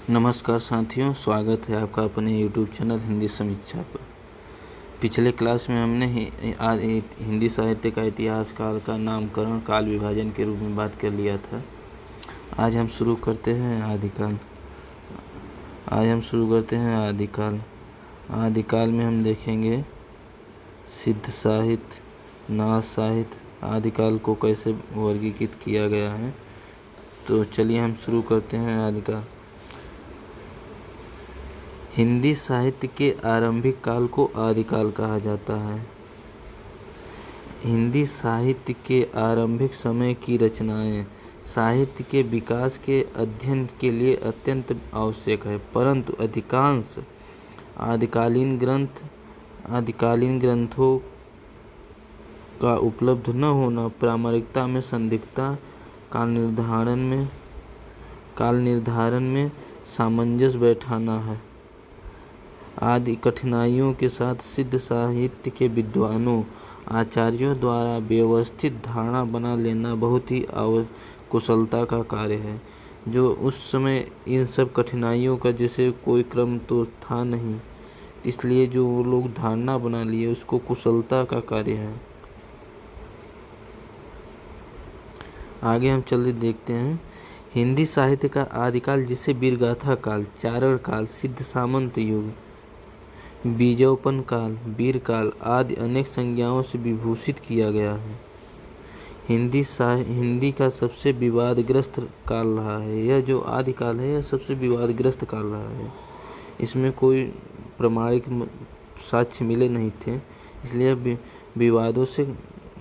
नमस्कार साथियों, स्वागत है आपका अपने YouTube चैनल हिंदी समीक्षा पर। पिछले क्लास में हमने हिंदी साहित्य का इतिहास काल का नामकरण काल विभाजन के रूप में बात कर लिया था। आज हम शुरू करते हैं आदिकाल। आदिकाल में हम देखेंगे सिद्ध साहित्य, नाथ साहित्य। आदिकाल को कैसे वर्गीकृत किया गया है, तो चलिए हम शुरू करते हैं आदिकाल। हिंदी साहित्य के आरंभिक काल को आदिकाल कहा जाता है। हिंदी साहित्य के आरंभिक समय की रचनाएं साहित्य के विकास के अध्ययन के लिए अत्यंत आवश्यक है, परंतु अधिकांश आदिकालीन ग्रंथों का उपलब्ध न होना प्रामाणिकता में संदिग्धता, काल निर्धारण में सामंजस्य बैठाना है। आदि कठिनाइयों के साथ सिद्ध साहित्य के विद्वानों आचार्यों द्वारा व्यवस्थित धारणा बना लेना बहुत ही कुशलता का कार्य है, जो उस समय इन सब कठिनाइयों का जैसे कोई क्रम तो था नहीं, इसलिए जो वो लोग धारणा बना लिए उसको कुशलता का कार्य है। आगे हम चलिए देखते हैं हिंदी साहित्य का आदिकाल, जिसे वीरगाथा काल, चारण काल, सिद्ध सामंत युग, बीजोपन काल, वीर काल आदि अनेक संज्ञाओं से विभूषित किया गया है। हिंदी का सबसे विवादग्रस्त काल रहा है। यह जो आदिकाल है, यह सबसे विवादग्रस्त काल रहा है। इसमें कोई प्रमाणिक साक्ष्य मिले नहीं थे, इसलिए विवादों से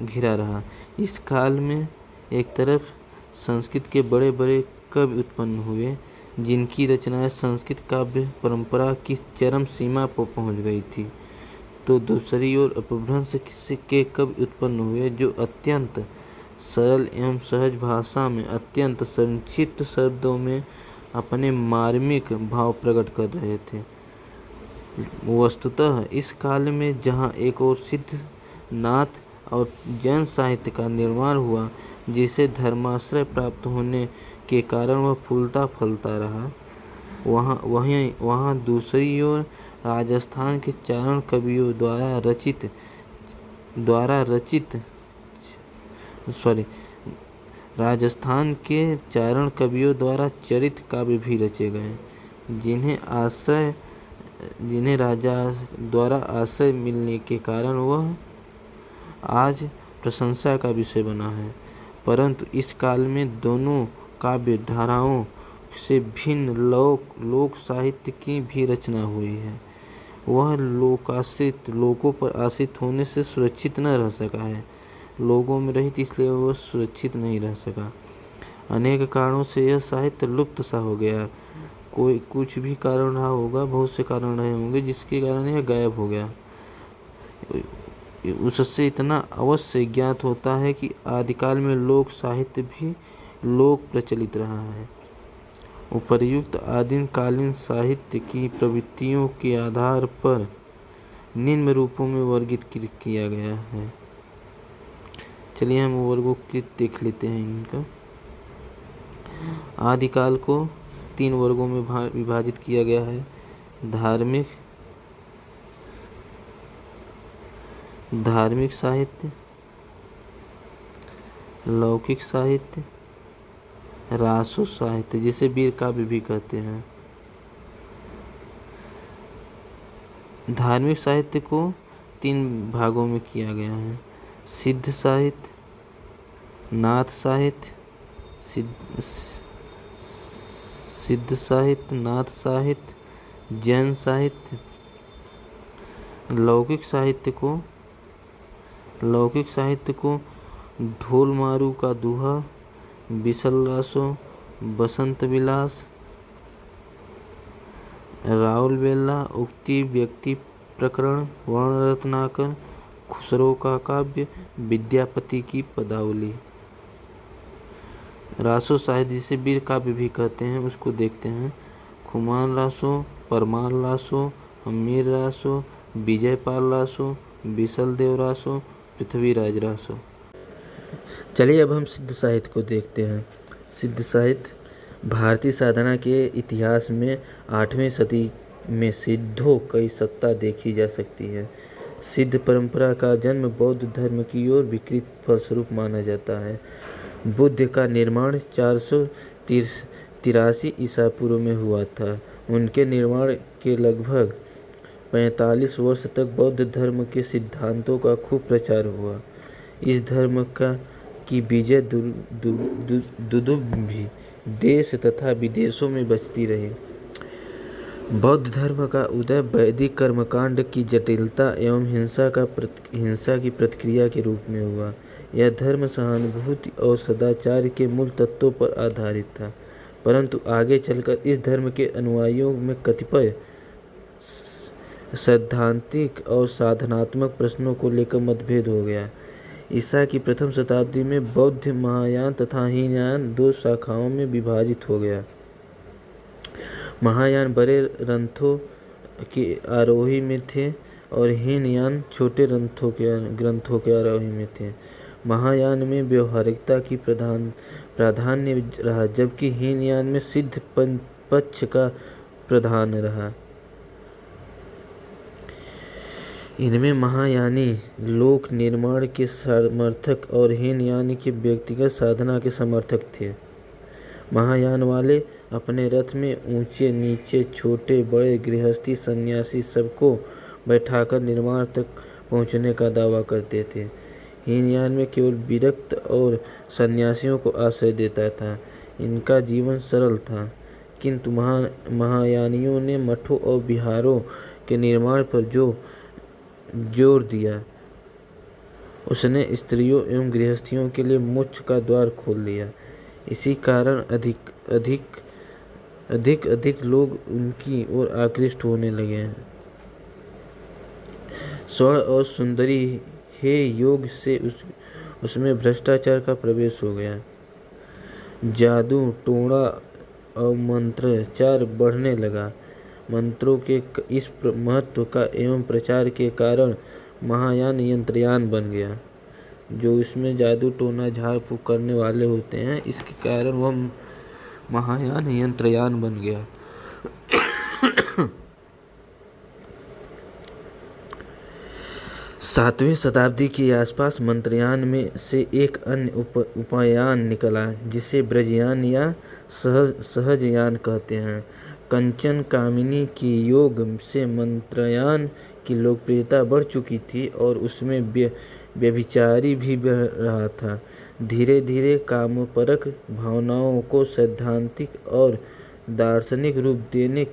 घिरा रहा। इस काल में एक तरफ संस्कृत के बड़े बड़े कवि उत्पन्न हुए, जिनकी रचनाएं संस्कृत काव्य परंपरा की चरम सीमा पर पहुंच गई थी, तो दूसरी ओर अपभ्रंश के कवि उत्पन्न हुए, जो अत्यंत सरल एवं सहज भाषा में अत्यंत संक्षिप्त शब्दों में अपने मार्मिक भाव प्रकट कर रहे थे। वस्तुतः इस काल में जहाँ एक और सिद्ध, नाथ और जैन साहित्य का निर्माण हुआ, जिसे धर्माश्रय प्राप्त होने के कारण वह फूलता फलता रहा, वहाँ दूसरी ओर राजस्थान के चारण कवियों द्वारा चरित काव्य भी रचे गए, जिन्हें राजा द्वारा आश्रय मिलने के कारण वह आज प्रशंसा का विषय बना है। परंतु इस काल में दोनों काव्य धाराओं से भिन्न लोक साहित्य की भी रचना हुई है। वह लोगों पर आश्रित होने से सुरक्षित न रह सका है। लोगों में रहित, इसलिए वह सुरक्षित नहीं रह सका। अनेक कारणों से यह साहित्य लुप्त सा हो गया। कोई कुछ भी कारण रहा होगा, बहुत से कारण रहे होंगे, जिसके कारण यह गायब हो गया। उससे इतना अवश्य ज्ञात होता है कि आदिकाल में लोक साहित्य भी लोक प्रचलित रहा है। उपर्युक्त आदिम कालीन साहित्य की प्रवृत्तियों के आधार पर निम्न रूपों में वर्गीकृत किया गया है। चलिए हम वर्गों के देख लेते हैं इनका। आदिकाल को 3 वर्गों में विभाजित किया गया है। धार्मिक साहित्य, लौकिक साहित्य, रासो साहित्य, जिसे वीर काव्य भी कहते हैं। धार्मिक साहित्य को 3 भागों में किया गया है। सिद्ध साहित्य, नाथ साहित्य, जैन साहित्य। लौकिक साहित्य को ढोल मारू का दूहा, बिसल रासो, बसंत विलास, राउल बेला, उक्ति, व्यक्ति प्रकरण, वर्ण रत्नाकर, खुसरो का काव्य, विद्यापति की पदावली। रासो साहित्य, जिसे वीर काव्य भी कहते हैं, उसको देखते हैं। खुमान रासो, परमार रासो, हमीर रासो, विजयपाल रासो, बिसल देव रासो, पृथ्वीराज रासो। चलिए अब हम सिद्ध साहित्य को देखते हैं। सिद्ध साहित्य भारतीय साधना के इतिहास में 8वीं सदी में सिद्धों की सत्ता देखी जा सकती है। सिद्ध परंपरा का जन्म बौद्ध धर्म की ओर विकृत फलस्वरूप माना जाता है। बुद्ध का निर्माण 483 ईसा पूर्व में हुआ था। उनके निर्माण के लगभग 45 वर्ष तक बौद्ध धर्म के सिद्धांतों का खूब प्रचार हुआ। इस धर्म की विजय दुदुम्भी देश तथा विदेशों में बचती रही। बौद्ध धर्म का उदय वैदिक कर्मकांड की जटिलता एवं हिंसा की प्रतिक्रिया के रूप में हुआ। यह धर्म सहानुभूति और सदाचार के मूल तत्वों पर आधारित था, परंतु आगे चलकर इस धर्म के अनुयायियों में कतिपय सैद्धांतिक और साधनात्मक प्रश्नों को लेकर मतभेद हो गया। ईसा की प्रथम शताब्दी में बौद्ध महायान तथा हीनयान दो शाखाओं में विभाजित हो गया। महायान बड़े ग्रंथों के आरोही में थे और हीनयान छोटे ग्रंथों के आरोही में थे। महायान में व्यवहारिकता की प्राधान्य रहा, जबकि हीनयान में सिद्ध पक्ष का प्रधान रहा। इनमें महायानी लोक निर्माण के समर्थक और हीनयानी के व्यक्तिगत साधना के समर्थक थे। महायान वाले अपने रथ में ऊंचे नीचे, छोटे बड़े, गृहस्थी सन्यासी सबको बैठाकर निर्माण तक पहुंचने का दावा करते थे। हीनयान में केवल विरक्त और सन्यासियों को आश्रय देता था। इनका जीवन सरल था, किंतु महायानियों ने मठों और विहारों के निर्माण पर जोर दिया। उसने स्त्रियों एवं गृहस्थियों के लिए मोक्ष का द्वार खोल दिया। इसी कारण अधिक लोग उनकी ओर आकृष्ट होने लगे। स्वर्ण और सुंदरी हे योग से उसमें भ्रष्टाचार का प्रवेश हो गया। जादू टोना और मंत्रचार बढ़ने लगा। मंत्रों के इस महत्व का एवं प्रचार के कारण महायान यंत्रयान बन गया। जो इसमें जादू टोना झाड़ फूक करने वाले होते हैं, इसके कारण वह महायान यंत्रयान बन गया। 7वीं शताब्दी के आसपास मंत्रयान में से एक अन्य उपयान निकला, जिसे ब्रजयान या सहजयान कहते हैं। कंचन कामिनी के योग से मंत्रयान की लोकप्रियता बढ़ चुकी थी और उसमें व्यभिचारी भी बढ़ रहा था। धीरे धीरे कामपरक भावनाओं को सैद्धांतिक और दार्शनिक रूप देने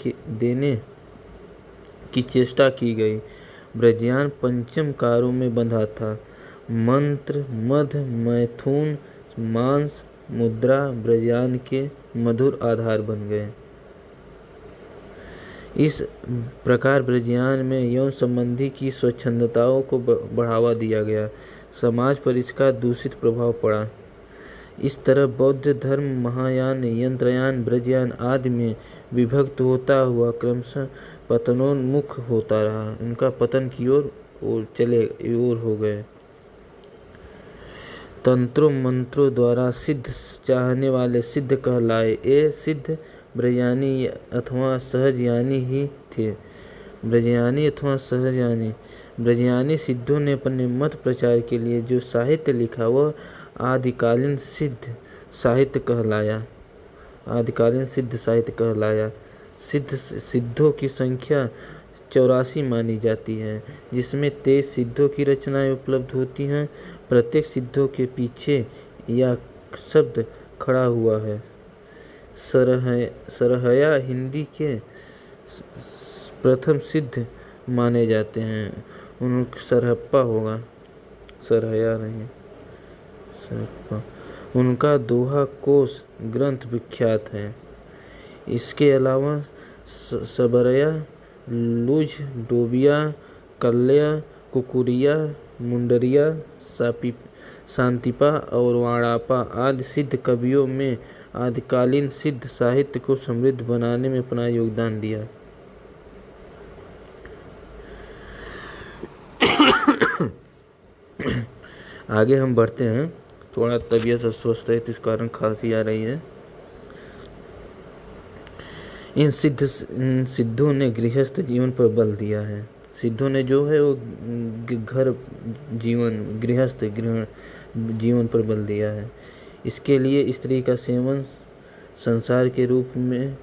की चेष्टा की गई। ब्रजयान पंचम कारों में बंधा था। मंत्र, मध, मैथुन, मांस, मुद्रा ब्रजयान के मधुर आधार बन गए। इस प्रकार ब्रजयान में यौन संबंधी की स्वच्छंदताओं को बढ़ावा दिया गया। समाज पर इसका दूषित प्रभाव पड़ा। इस तरह बौद्ध धर्म महायान, यंत्रयान, ब्रजयान आदि में विभक्त होता हुआ क्रमशः पतनोन्मुख होता रहा। उनका पतन की ओर हो गए। तंत्रों मंत्रों द्वारा सिद्ध चाहने वाले सिद्ध कहलाए। ये सिद्ध ब्रजयानी अथवा सहजयानी ही थे। ब्रजयानी अथवा सहजयानी ब्रजयानी सिद्धों ने अपने मत प्रचार के लिए जो साहित्य लिखा वह आदिकालीन सिद्ध साहित्य कहलाया। सिद्धों की संख्या 84 मानी जाती है, जिसमें 23 सिद्धों की रचनाएं उपलब्ध होती हैं। प्रत्येक सिद्धों के पीछे यह शब्द खड़ा हुआ है। सरहया हिंदी के प्रथम सिद्ध माने जाते हैं। सरहप्पा होगा, सरहया नहीं, सरहप्पा। उनका दोहा कोश ग्रंथ विख्यात है। इसके अलावा सबरया, लुझ, डोबिया, कल्या, कुकुरिया, मुंडरिया, शांतिपा और वाड़ापा आदि सिद्ध कवियों में आदिकालीन सिद्ध साहित्य को समृद्ध बनाने में अपना योगदान दिया। आगे हम बढ़ते हैं। थोड़ा तबीयत अस्वस्थ है, इस कारण खांसी आ रही है। इन सिद्धों ने गृहस्थ जीवन पर बल दिया है। सिद्धों ने जो है वो घर जीवन गृहस्थ जीवन पर बल दिया है। इसके लिए स्त्री का सेवन संसार के रूप में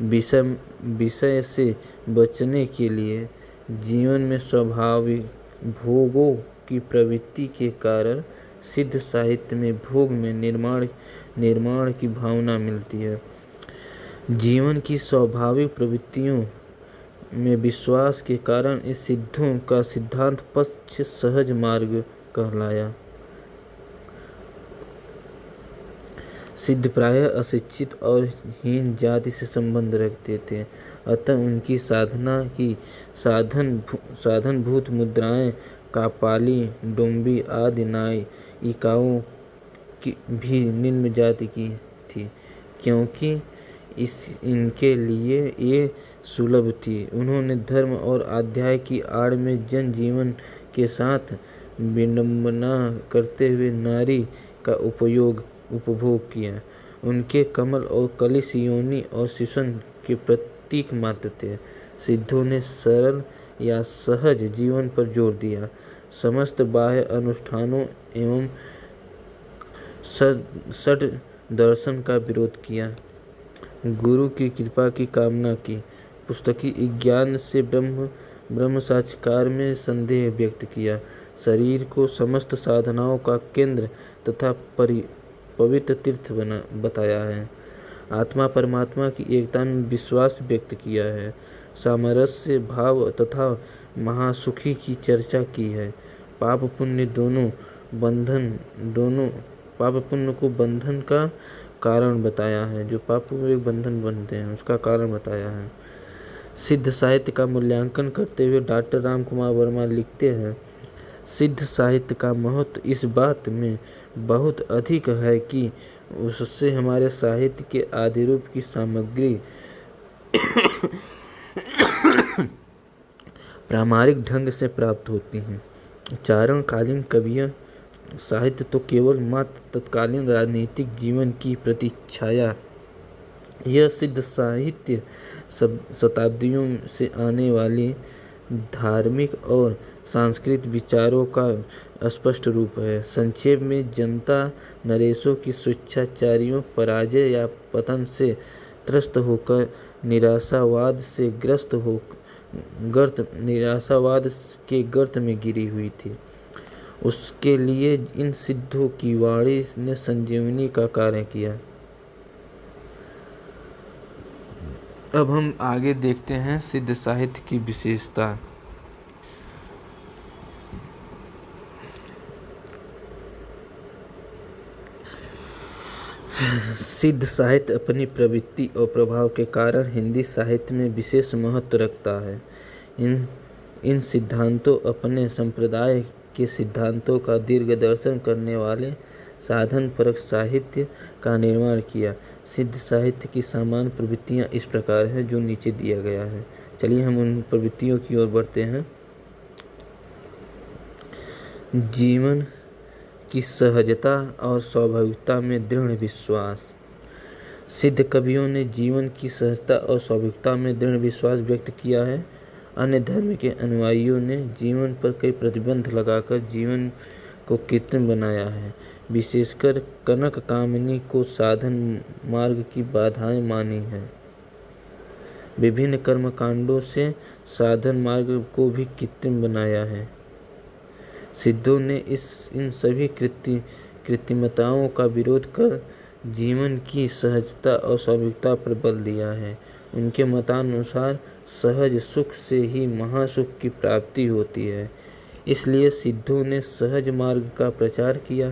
विषय से बचने के लिए जीवन में स्वाभाविक भोगों की प्रवृत्ति के कारण सिद्ध साहित्य में भोग में निर्माण की भावना मिलती है। जीवन की स्वाभाविक प्रवृत्तियों में विश्वास के कारण इस सिद्धों का सिद्धांत पक्ष सहज मार्ग कहलाया। सिद्ध प्रायः अशिक्षित और हीन जाति से संबंध रखते थे, अतः उनकी साधना की साधनभूत मुद्राएं कापाली, डोंबी आदि नायिकाओं की भी निम्न जाति की थी, क्योंकि इनके लिए ये सुलभ थी। उन्होंने धर्म और अध्याय की आड़ में जन जीवन के साथ विडंबना करते हुए नारी का उपभोग किया। उनके कमल और कलिश योनि और शिशन के प्रतीक मात्र थे। सिद्धों ने सरल या सहज जीवन पर जोर दिया, समस्त बाह्य अनुष्ठानों एवं षड दर्शन का विरोध किया, गुरु की कृपा की कामना की, पुस्तकी ज्ञान से ब्रह्म साक्षात्कार में संदेह व्यक्त किया, शरीर को समस्त साधनाओं का केंद्र तथा पवित्र तीर्थ बताया है, आत्मा परमात्मा की एकता में विश्वास व्यक्त किया है, सामरस्य भाव तथा महासुखी की चर्चा की है, पाप पुण्य को बंधन का कारण बताया है, जो पापों में बंधन बनते हैं उसका कारण बताया है। सिद्ध साहित्य का मूल्यांकन करते हुए डॉक्टर राम कुमार वर्मा लिखते हैं, सिद्ध साहित्य का महत्व इस बात में बहुत अधिक है कि उससे हमारे साहित्य के आदिरूप की सामग्री प्रामाणिक ढंग से प्राप्त होती है। चारणकालीन कवियाँ साहित्य तो केवल मात्र तत्कालीन राजनीतिक जीवन की प्रतिच्छाया। यह सिद्ध साहित्य शताब्दियों से आने वाली धार्मिक और सांस्कृतिक विचारों का स्पष्ट रूप है। संक्षेप में जनता नरेशों की स्वेच्छाचारियों पराजय या पतन से त्रस्त होकर निराशावाद के गर्त में गिरी हुई थी। उसके लिए इन सिद्धों की वाणी ने संजीवनी का कार्य किया। अब हम आगे देखते हैं सिद्ध साहित्य की विशेषता। सिद्ध साहित्य अपनी प्रवृत्ति और प्रभाव के कारण हिंदी साहित्य में विशेष महत्व रखता है। इन सिद्धांतों अपने संप्रदाय के सिद्धांतों का दीर्घदर्शन करने वाले साधनपरक साहित्य का निर्माण किया। सिद्ध साहित्य की सामान्य प्रवृत्तियाँ इस प्रकार हैं जो नीचे दिया गया है। चलिए हम उन प्रवृत्तियों की ओर बढ़ते हैं। जीवन की सहजता और स्वाभाविकता में दृढ़ विश्वास। सिद्ध कवियों ने जीवन की सहजता और स्वाभाविकता में दृढ़ विश्वास व्यक्त किया है। अन्य धर्म के अनुयायियों ने जीवन पर कई प्रतिबंध लगाकर जीवन को कृत्रिम बनाया है। विशेषकर कनक कामिनी को साधन मार्ग की बाधाएं मानी है। विभिन्न कर्मकांडों से साधन मार्ग को भी कृत्रिम बनाया है। सिद्धों ने इन सभी कृत्रिमताओं का विरोध कर जीवन की सहजता और स्वाभाविकता पर बल दिया है। उनके मतानुसार सहज सुख से ही महासुख की प्राप्ति होती है। इसलिए सिद्धों ने सहज मार्ग का प्रचार किया।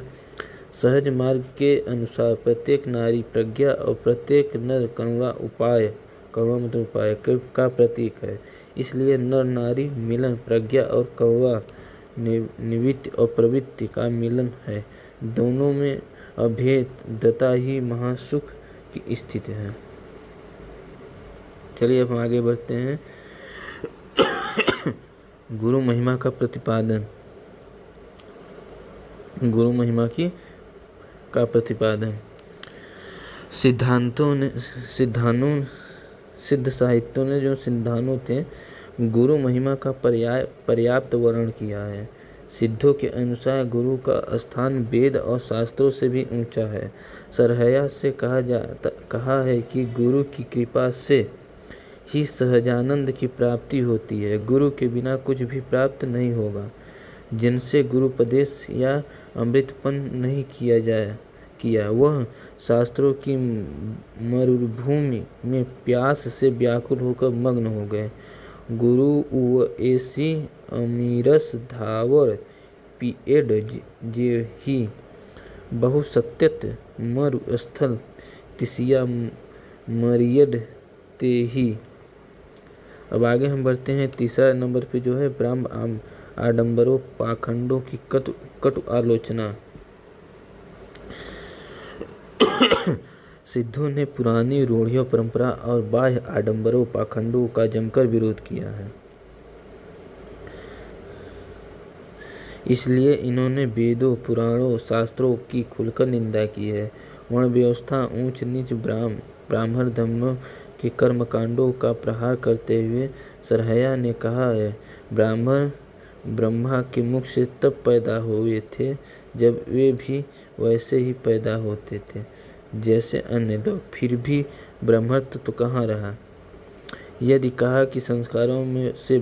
सहज मार्ग के अनुसार प्रत्येक नारी प्रज्ञा और प्रत्येक नर करुणा मतलब उपाय का प्रतीक है। इसलिए नर नारी मिलन प्रज्ञा और करुणा निवृत्ति और प्रवृत्ति का मिलन है। दोनों में अभेदता ही महासुख की स्थिति है। चलिए अब हम आगे बढ़ते हैं। गुरु महिमा का प्रतिपादन। गुरु महिमा सिद्ध साहित्यों ने जो सिद्धांतों थे गुरु महिमा का पर्याप्त वर्णन किया है। सिद्धों के अनुसार गुरु का स्थान वेद और शास्त्रों से भी ऊंचा है। सरहैया से कहा है कि गुरु की कृपा से ही सहजानंद की प्राप्ति होती है। गुरु के बिना कुछ भी प्राप्त नहीं होगा। जिनसे गुरुपदेश या अमृतपन नहीं किया वह शास्त्रों की मरुभूमि में प्यास से व्याकुल होकर मग्न हो गए। गुरु ऐसी अमीरस धावर पिएड जे ही बहुसत्यत मरुस्थल तिसिया मरियड ते ही। अब आगे हम बढ़ते हैं। तीसरा नंबर पे जो है ब्रह्म आडंबरों पाखंडों की कटु आलोचना। सिद्धों ने पुरानी रूढ़ियों परंपरा और बाह्य आडंबरों पाखंडों का जमकर विरोध किया है। इसलिए इन्होंने वेदों पुराणों शास्त्रों की खुलकर निंदा की है। वर्ण व्यवस्था ऊंच नीच ब्राह्मण धर्मों के कर्मकांडों का प्रहार करते हुए सरहैया ने कहा है, ब्राह्मण ब्रह्मा के मुख से तब पैदा हुए थे जब वे भी वैसे ही पैदा होते थे जैसे अन्य लोग, फिर भी ब्रह्मत्व तो कहाँ रहा। यदि कहा कि संस्कारों में से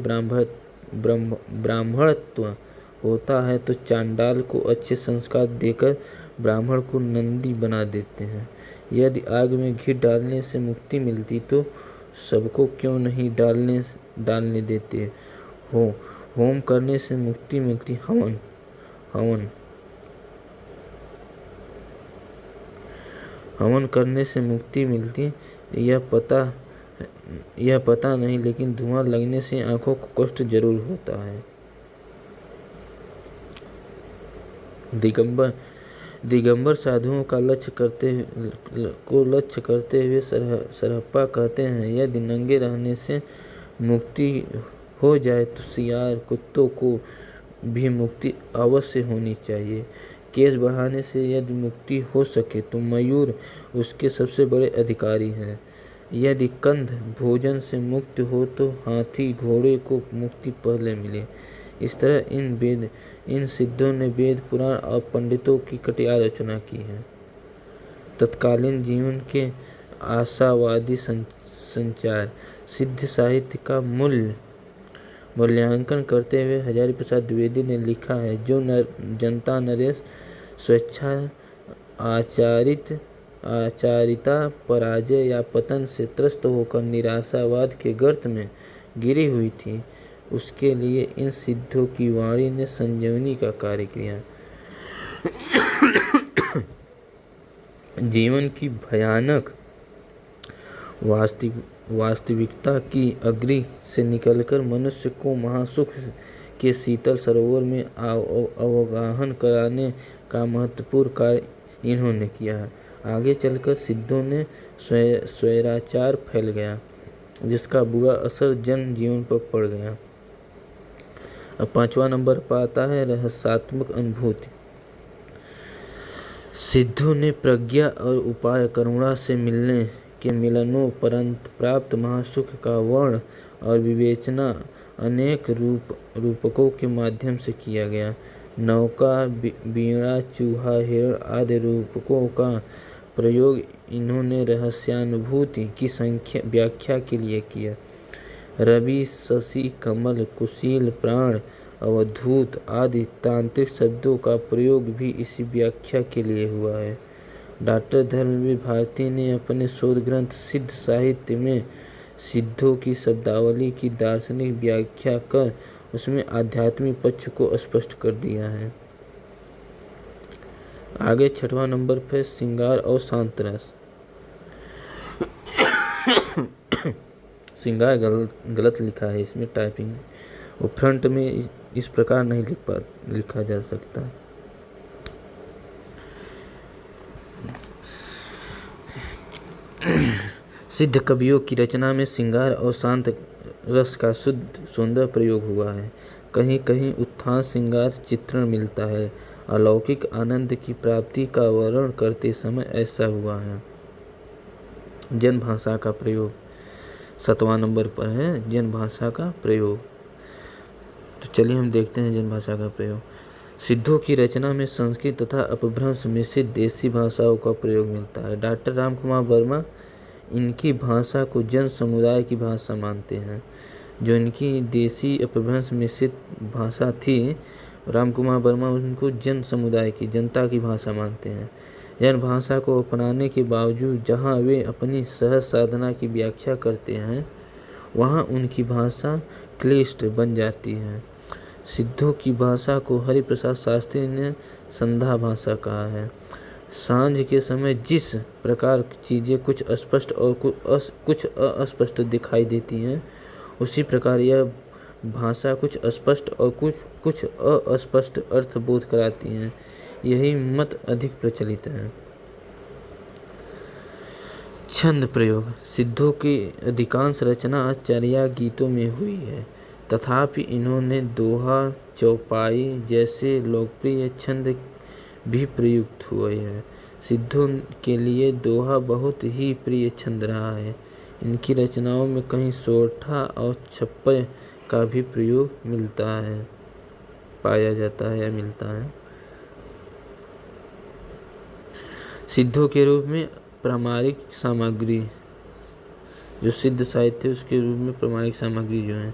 ब्राह्मणत्व होता है तो चांडाल को अच्छे संस्कार देकर ब्राह्मण को नंदी बना देते हैं। यदि आग में घी डालने से मुक्ति मिलती तो सबको क्यों नहीं डालने देते। होम करने से मुक्ति मिलती। हवन करने से मुक्ति मिलती यह पता नहीं, लेकिन धुआं लगने से आंखों को कष्ट जरूर होता है। दिगंबर साधुओं का लक्ष्य करते हुए सरहप्पा कहते हैं, यदि नंगे रहने से मुक्ति हो जाए तो सियार कुत्तों को भी मुक्ति अवश्य होनी चाहिए। केस बढ़ाने से यदि मुक्ति हो सके तो मयूर उसके सबसे बड़े अधिकारी हैं। यदि कंध भोजन से मुक्त हो तो हाथी घोड़े को मुक्ति पहले मिले। इस तरह इन सिद्धों ने वेद पुराण और पंडितों की कटी आलोचना की है। तत्कालीन जीवन के आशावादी संचार। सिद्ध साहित्य का मूल्यांकन करते हुए हजारी प्रसाद द्विवेदी ने लिखा है, जो जनता नरेश स्वेच्छा आचारिता पराजय या पतन से त्रस्त होकर निराशावाद के गर्त में गिरी हुई थी, उसके लिए इन सिद्धों की वाणी ने संजीवनी का कार्य किया। जीवन की भयानक वास्तविकता की अग्नि से निकलकर मनुष्य को महासुख के शीतल सरोवर में अवगाहन कराने का महत्वपूर्ण कार्य इन्होंने किया है। आगे चलकर सिद्धों ने स्वैराचार फैल गया, जिसका बुरा असर जन जीवन पर पड़ गया। अब 5वां नंबर पर आता है रहस्यात्मक अनुभूति। सिद्धों ने प्रज्ञा और उपाय करुणा से मिलनों परंत प्राप्त महासुख का वर्ण और विवेचना अनेक रूपकों के माध्यम से किया गया। नौका, वीणा, चूहा, हिरण आदि रूपकों का प्रयोग इन्होंने रहस्यानुभूति की व्याख्या के लिए किया। रवि, शशि, कमल, कुशील, प्राण, अवधूत आदि तांत्रिक शब्दों का प्रयोग भी इसी व्याख्या के लिए हुआ है। डॉक्टर धर्मवीर भारती ने अपने शोध ग्रंथ सिद्ध साहित्य में सिद्धों की शब्दावली की दार्शनिक व्याख्या कर उसमें आध्यात्मिक पक्ष को स्पष्ट कर दिया है। आगे 6वां नंबर पर श्रृंगार और शांत रस। श्रृंगार गलत लिखा है इसमें टाइपिंग, वो फ्रंट में इस प्रकार नहीं लिखा जा सकता। सिद्ध कवियों की रचना में श्रृंगार और शांत रस का शुद्ध सुंदर प्रयोग हुआ है। कहीं कहीं उत्थान श्रृंगार चित्रण मिलता है। अलौकिक आनंद की प्राप्ति का वर्णन करते समय ऐसा हुआ है। जन भाषा का प्रयोग। 7वां नंबर पर है जन भाषा का प्रयोग। तो चलिए हम देखते हैं जन भाषा का प्रयोग। सिद्धों की रचना में संस्कृत तथा अपभ्रंश मिश्रित देसी भाषाओं का प्रयोग मिलता है। डॉक्टर रामकुमार वर्मा इनकी भाषा को जन समुदाय की भाषा मानते हैं। जो इनकी देसी अपभ्रंश मिश्रित भाषा थी, रामकुमार वर्मा उनको जन समुदाय की, जनता की भाषा मानते हैं। जन भाषा को अपनाने के बावजूद जहाँ वे अपनी सहज साधना की व्याख्या करते हैं, वहाँ उनकी भाषा क्लिष्ट बन जाती है। सिद्धों की भाषा को हरिप्रसाद शास्त्री ने संध्या भाषा कहा है। सांझ के समय जिस प्रकार चीज़ें कुछ स्पष्ट और कुछ अस्पष्ट दिखाई देती हैं, उसी प्रकार यह भाषा कुछ स्पष्ट और कुछ अस्पष्ट अर्थ बोध कराती हैं। यही मत अधिक प्रचलित है। छंद प्रयोग। सिद्धों की अधिकांश रचना आचार्य गीतों में हुई है, तथापि इन्होंने दोहा, चौपाई जैसे लोकप्रिय छंद भी प्रयुक्त हुए हैं। सिद्धों के लिए दोहा बहुत ही प्रिय छंद रहा है। इनकी रचनाओं में कहीं सोरठा और छप्पय का भी प्रयोग पाया जाता है या मिलता है। सिद्धों के रूप में प्रामाणिक सामग्री, जो सिद्ध साहित्य उसके रूप में प्रामाणिक सामग्री जो है।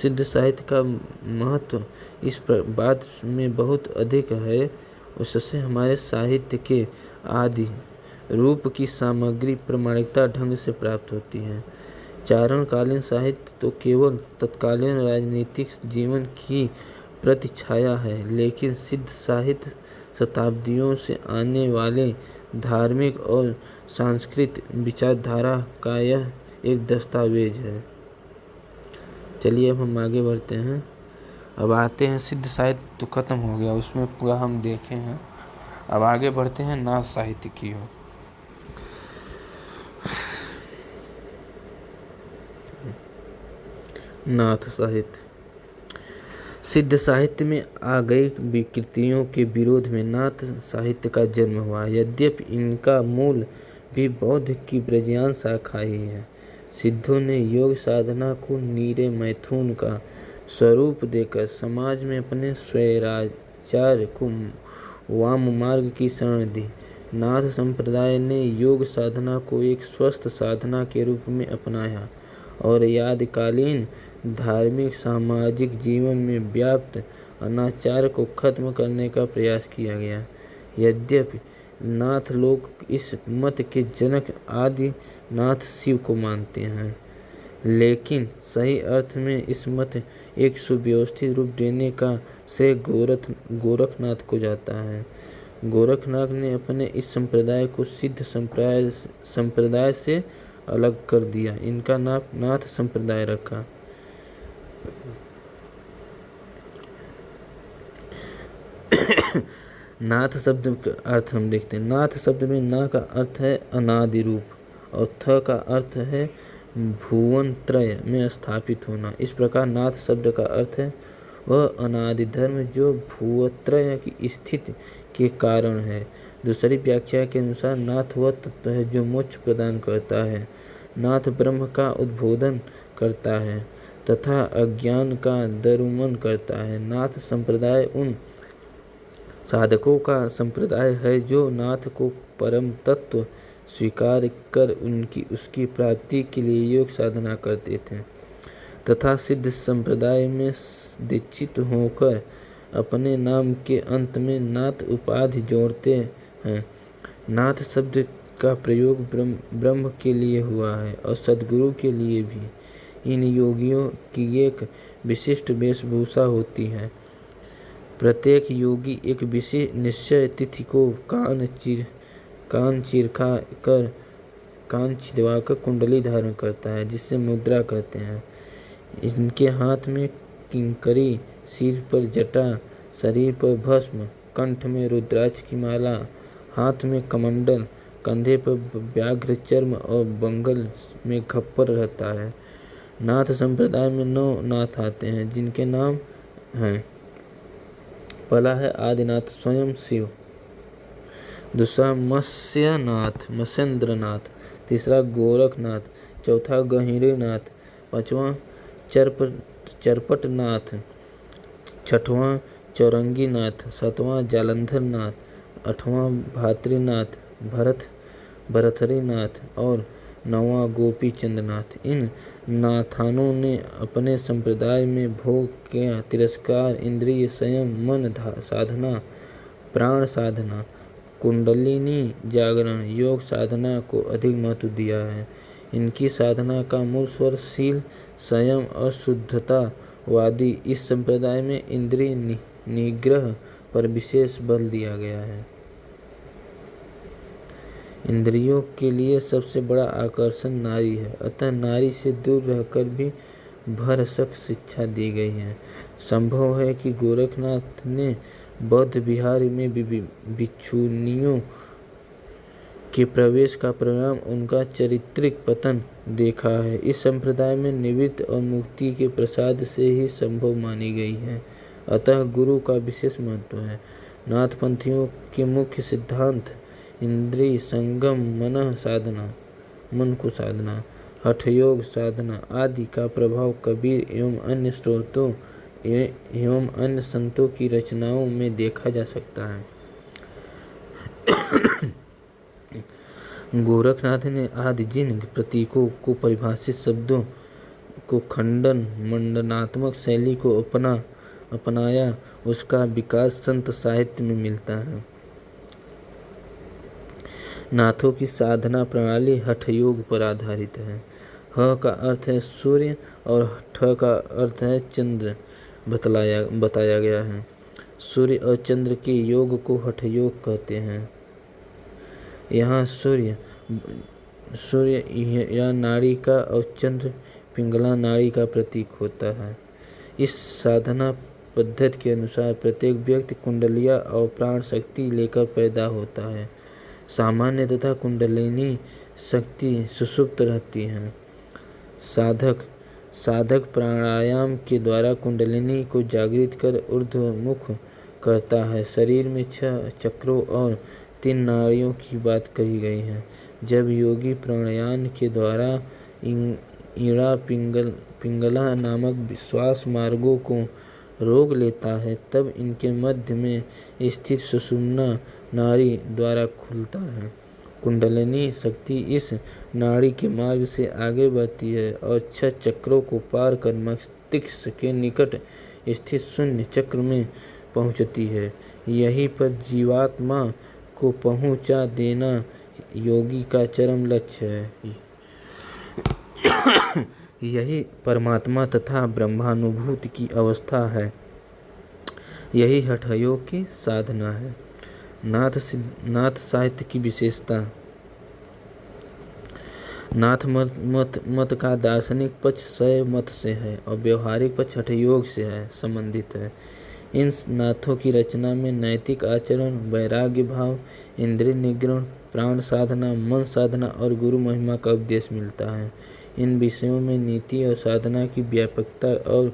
सिद्ध साहित्य का महत्व इस बात में बहुत अधिक है, उससे हमारे साहित्य के आदि रूप की सामग्री प्रामाणिकता ढंग से प्राप्त होती है। चारणकालीन साहित्य तो केवल तत्कालीन राजनीतिक जीवन की प्रतिछाया है, लेकिन सिद्ध साहित्य शताब्दियों से आने वाले धार्मिक और सांस्कृतिक विचारधारा का यह एक दस्तावेज है। चलिए अब हम आगे बढ़ते हैं। अब आते हैं, सिद्ध साहित्य तो खत्म हो गया, उसमें पूरा हम देखे हैं। अब आगे बढ़ते हैं नाथ साहित्य की ओर। नाथ साहित्य। सिद्ध साहित्य में आ गई विकृतियों के विरोध में नाथ साहित्य का जन्म हुआ। यद्यपि इनका मूल भी बौद्ध की ब्रजियान शाखा ही है। सिद्धों ने योग साधना को नीरे मैथुन का स्वरूप देकर समाज में अपने स्वैराचार्य को वाम मार्ग की शरण दी। नाथ संप्रदाय ने योग साधना को एक स्वस्थ साधना के रूप में अपनाया और यादकालीन धार्मिक सामाजिक जीवन में व्याप्त अनाचार को खत्म करने का प्रयास किया गया। यद्यपि नाथ लोग इस मत के जनक आदि नाथ शिव को मानते हैं, लेकिन सही अर्थ में इस मत एक सुव्यवस्थित रूप देने का श्रेय गोरखनाथ को जाता है। गोरखनाथ ने अपने इस संप्रदाय को सिद्ध संप्रदाय से अलग कर दिया। इनका नाम नाथ संप्रदाय रखा। नाथ शब्द का अर्थ हम देखते हैं। नाथ शब्द में ना का अर्थ है अनादि रूप और थ का अर्थ है भुवन त्रय में स्थापित होना। इस प्रकार नाथ शब्द का अर्थ है वह अनादि धर्म जो भुवत्रय की स्थिति के कारण है। दूसरी व्याख्या के अनुसार नाथ वह तत्व है जो मोक्ष प्रदान करता है। नाथ ब्रह्म का उद्बोधन करता है तथा अज्ञान का दरुमन करता है। नाथ संप्रदाय उन साधकों का संप्रदाय है जो नाथ को परम तत्व स्वीकार कर उसकी प्राप्ति के लिए योग साधना करते थे तथा सिद्ध संप्रदाय में दीक्षित होकर अपने नाम के अंत में नाथ उपाधि जोड़ते हैं। नाथ शब्द का प्रयोग ब्रह्म के लिए हुआ है और सद्गुरु के लिए भी। इन योगियों की एक विशिष्ट वेशभूषा होती है। प्रत्येक योगी एक विशेष निश्चय तिथि को कान छिदवाकर कुंडली धारण करता है, जिसे मुद्रा कहते हैं। इनके हाथ में किंकरी, सिर पर जटा, शरीर पर भस्म, कंठ में रुद्राक्ष की माला, हाथ में कमंडल, कंधे पर व्याघ्र चर्म और बंगल में खप्पर रहता है। नाथ संप्रदाय में 9 नाथ आते हैं, जिनके नाम हैं। पहला है आदिनाथ स्वयं शिव, दूसरा मत्स्यनाथ मत्स्येंद्रनाथ, तीसरा गोरखनाथ चौथा गहिरे नाथ, पांचवा चरपट नाथ, छठवां चौरंगी नाथ, सातवां जालंधर नाथ, आठवां भातृनाथ भरथरी नाथ और नौवां गोपी चंद नाथ। इन नाथानों ने अपने संप्रदाय में भोग का तिरस्कार, इंद्रिय संयम, मन साधना, प्राण साधना, कुंडलिनी जागरण, योग साधना को अधिक महत्व दिया है। इनकी साधना का मूल स्वर शील, संयम और शुद्धता वादी। इस संप्रदाय में इंद्रिय निग्रह पर विशेष बल दिया गया है। इंद्रियों के लिए सबसे बड़ा आकर्षण नारी है, अतः नारी से दूर रहकर भी भरसक शिक्षा दी गई है। संभव है कि गोरखनाथ ने बौद्ध विहार में भिक्षुणियों के प्रवेश का परिणाम उनका चारित्रिक पतन देखा है। इस संप्रदाय में निवृत्ति और मुक्ति के प्रसाद से ही संभव मानी गई है, अतः गुरु का विशेष महत्व है। नाथपंथियों के मुख्य सिद्धांत इंद्रिय संगम, मन को साधना, हठयोग साधना आदि का प्रभाव कबीर एवं अन्य स्रोतों एवं अन्य संतों की रचनाओं में देखा जा सकता है। गोरखनाथ ने आदि जिन प्रतीकों को परिभाषित शब्दों को खंडन मंडनात्मक शैली को अपनाया, उसका विकास संत साहित्य में मिलता है। नाथों की साधना प्रणाली हठयोग पर आधारित है। ह का अर्थ है सूर्य और ठ का अर्थ है चंद्र बताया गया है। सूर्य और चंद्र के योग को हठयोग कहते हैं। यहाँ सूर्य या नाड़ी का और चंद्र पिंगला नाड़ी का प्रतीक होता है। इस साधना पद्धति के अनुसार प्रत्येक व्यक्ति कुंडलिया और प्राण शक्ति लेकर पैदा होता है। सामान्य तथा कुंडलिनी शक्ति सुषुप्त रहती है। साधक प्राणायाम के द्वारा कुंडलिनी को जागृत कर ऊर्ध्वमुख करता है। शरीर में 6 चक्रों और 3 नाड़ियों की बात कही गई है। जब योगी प्राणायाम के द्वारा ईड़ा पिंगला नामक श्वास मार्गों को रोक लेता है, तब इनके मध्य में स्थित सुषुम्ना नाड़ी द्वारा खुलता है। कुंडलिनी शक्ति इस नाड़ी के मार्ग से आगे बढ़ती है और 6 चक्रों को पार कर मस्तिष्क के निकट स्थित शून्य चक्र में पहुंचती है। यहीं पर जीवात्मा को पहुंचा देना योगी का चरम लक्ष्य है। यही परमात्मा तथा ब्रह्मानुभूति की अवस्था है। यही हठयोग की साधना है। नाथ साहित्य की विशेषता। नाथ मत का दार्शनिक पक्ष शैव मत से है और व्यवहारिक पक्ष हठयोग से संबंधित है। इन नाथों की रचना में नैतिक आचरण, वैराग्य भाव, इंद्रिय निग्रह, प्राण साधना, मन साधना और गुरु महिमा का उपदेश मिलता है। इन विषयों में नीति और साधना की व्यापकता और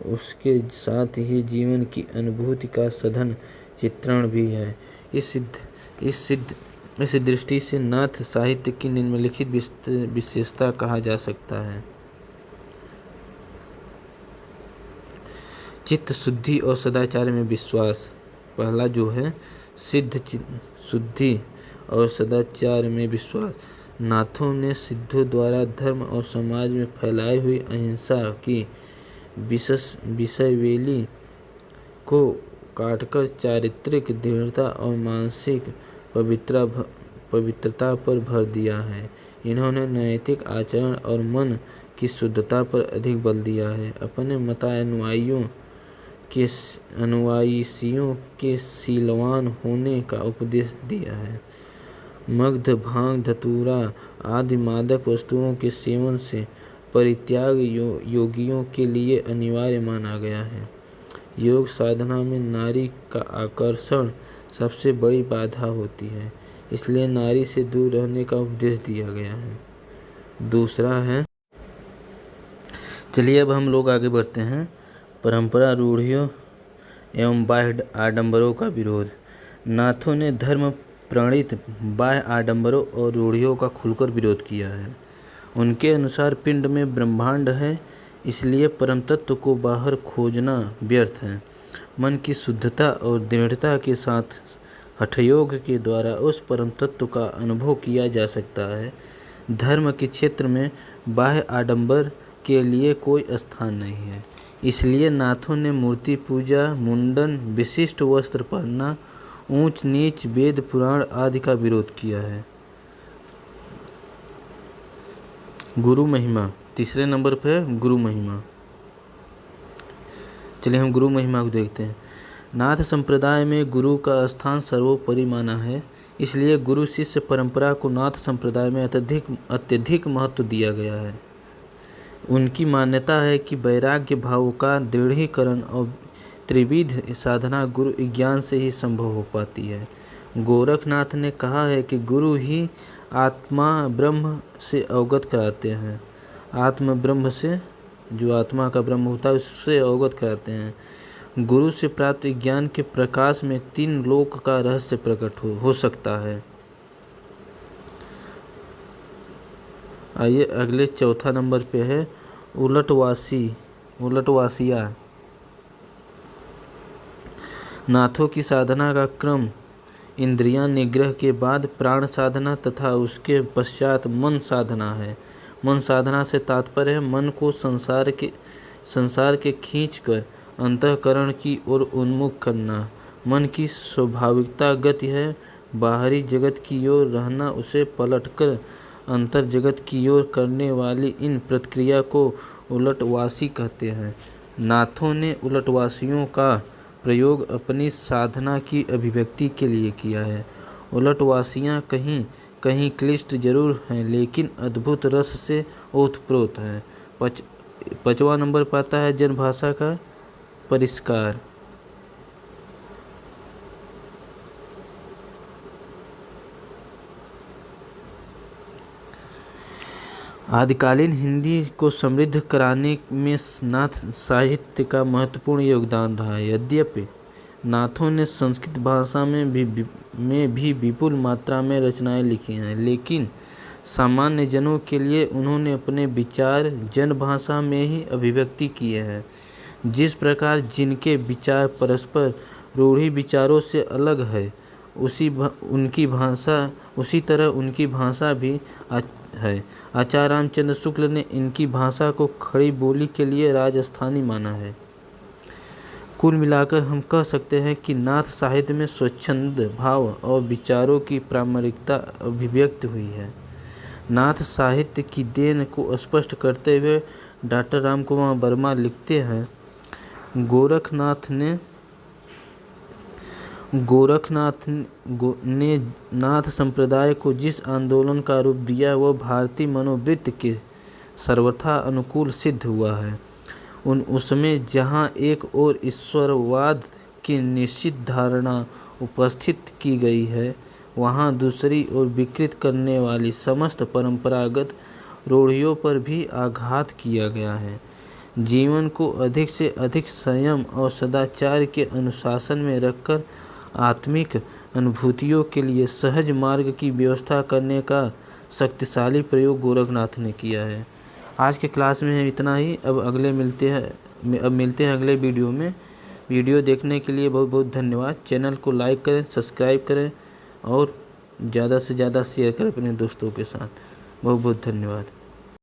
उसके साथ ही जीवन की अनुभूति का सघन चित्रण भी है। इस दृष्टि से नाथ साहित्य की निम्नलिखित विशेषता कहा जा सकता है। चित्त शुद्धि और सदाचार में विश्वास। पहला जो है सिद्ध शुद्धि और सदाचार में विश्वास। नाथों ने सिद्धों द्वारा धर्म और समाज में फैलाई हुई अहिंसा की विषयवेली को काटकर चारित्रिक दृढ़ता और मानसिक पवित्रता पर भर दिया है। इन्होंने नैतिक आचरण और मन की शुद्धता पर अधिक बल दिया है। अपने अनुयायियों के शीलवान होने का उपदेश दिया है। मद्य, भांग, धतूरा आदि मादक वस्तुओं के सेवन से परित्याग योगियों के लिए अनिवार्य माना गया है। योग साधना में नारी का आकर्षण सबसे बड़ी बाधा होती है, इसलिए नारी से दूर रहने का उपदेश दिया गया है। दूसरा है, चलिए अब हम लोग आगे बढ़ते हैं। परंपरा रूढ़ियों एवं बाह्य आडंबरों का विरोध। नाथों ने धर्म प्रणीत बाह्य आडंबरों और रूढ़ियों का खुलकर विरोध किया है। उनके अनुसार पिंड में ब्रह्मांड है, इसलिए परम तत्व को बाहर खोजना व्यर्थ है। मन की शुद्धता और दृढ़ता के साथ हठयोग के द्वारा उस परम तत्व का अनुभव किया जा सकता है। धर्म के क्षेत्र में बाह्य आडंबर के लिए कोई स्थान नहीं है, इसलिए नाथों ने मूर्ति पूजा, मुंडन, विशिष्ट वस्त्र पहनना, ऊंच नीच, वेद पुराण आदि का विरोध किया है। गुरु महिमा, तीसरे नंबर पे है गुरु महिमा। चलिए हम गुरु महिमा को देखते हैं। नाथ संप्रदाय में गुरु का स्थान सर्वोपरि माना है, इसलिए गुरु शिष्य परंपरा को नाथ संप्रदाय में अत्यधिक महत्व दिया गया है। उनकी मान्यता है कि वैराग्य भाव का दृढ़ीकरण और त्रिविध साधना गुरु ज्ञान से ही संभव हो पाती है। गोरखनाथ ने कहा है कि गुरु ही आत्मा ब्रह्म से अवगत कराते हैं। आत्म ब्रह्म से, जो आत्मा का ब्रह्म होता है, उससे अवगत कराते हैं। गुरु से प्राप्त ज्ञान के प्रकाश में 3 लोक का रहस्य प्रकट हो सकता है। आइए अगले चौथा नंबर पे है उलटवासिया। नाथों की साधना का क्रम इंद्रियां निग्रह के बाद प्राण साधना तथा उसके पश्चात मन साधना है। मन साधना से तात्पर्य है मन को संसार के खींचकर अंतःकरण की ओर उन्मुख करना। मन की स्वाभाविकता गति है, बाहरी जगत की ओर रहना उसे पलटकर अंतर जगत की ओर करने वाली इन प्रक्रिया को उलटवासी कहते हैं। नाथों ने उलटवासियों का प्रयोग अपनी साधना की अभिव्यक्ति के लिए किया है। उलटवासियाँ कहीं कहीं क्लिष्ट जरूर हैं, लेकिन अद्भुत रस से ओतप्रोत हैं। 5वां नंबर पाता है जनभाषा का परिष्कार। आदिकालीन हिंदी को समृद्ध कराने में नाथ साहित्य का महत्वपूर्ण योगदान रहा है। यद्यपि नाथों ने संस्कृत भाषा में भी विपुल मात्रा में रचनाएं लिखी हैं, लेकिन सामान्य जनों के लिए उन्होंने अपने विचार जनभाषा में ही अभिव्यक्ति किए हैं। जिस प्रकार जिनके विचार परस्पर रूढ़ि विचारों से अलग है, उसी तरह उनकी भाषा भी है। आचार्य रामचंद्र शुक्ल ने इनकी भाषा को खड़ी बोली के लिए राजस्थानी माना है। कुल मिलाकर हम कह सकते हैं कि नाथ साहित्य में स्वच्छंद भाव और विचारों की प्रामाणिकता अभिव्यक्त हुई है। नाथ साहित्य की देन को स्पष्ट करते हुए डॉक्टर रामकुमार वर्मा लिखते हैं, गोरखनाथ ने नाथ संप्रदाय को जिस आंदोलन का रूप दिया वह भारतीय मनोवृत्ति के सर्वथा अनुकूल सिद्ध हुआ है। उसमें जहाँ एक ओर ईश्वरवाद की निश्चित धारणा उपस्थित की गई है, वहाँ दूसरी ओर विकृत करने वाली समस्त परंपरागत रूढ़ियों पर भी आघात किया गया है। जीवन को अधिक से अधिक संयम और सदाचार के अनुशासन में रखकर आत्मिक अनुभूतियों के लिए सहज मार्ग की व्यवस्था करने का शक्तिशाली प्रयोग गोरखनाथ ने किया है। आज के क्लास में इतना ही। अब मिलते हैं अगले वीडियो में। वीडियो देखने के लिए बहुत बहुत धन्यवाद। चैनल को लाइक करें, सब्सक्राइब करें और ज़्यादा से ज़्यादा शेयर करें अपने दोस्तों के साथ। बहुत बहुत धन्यवाद।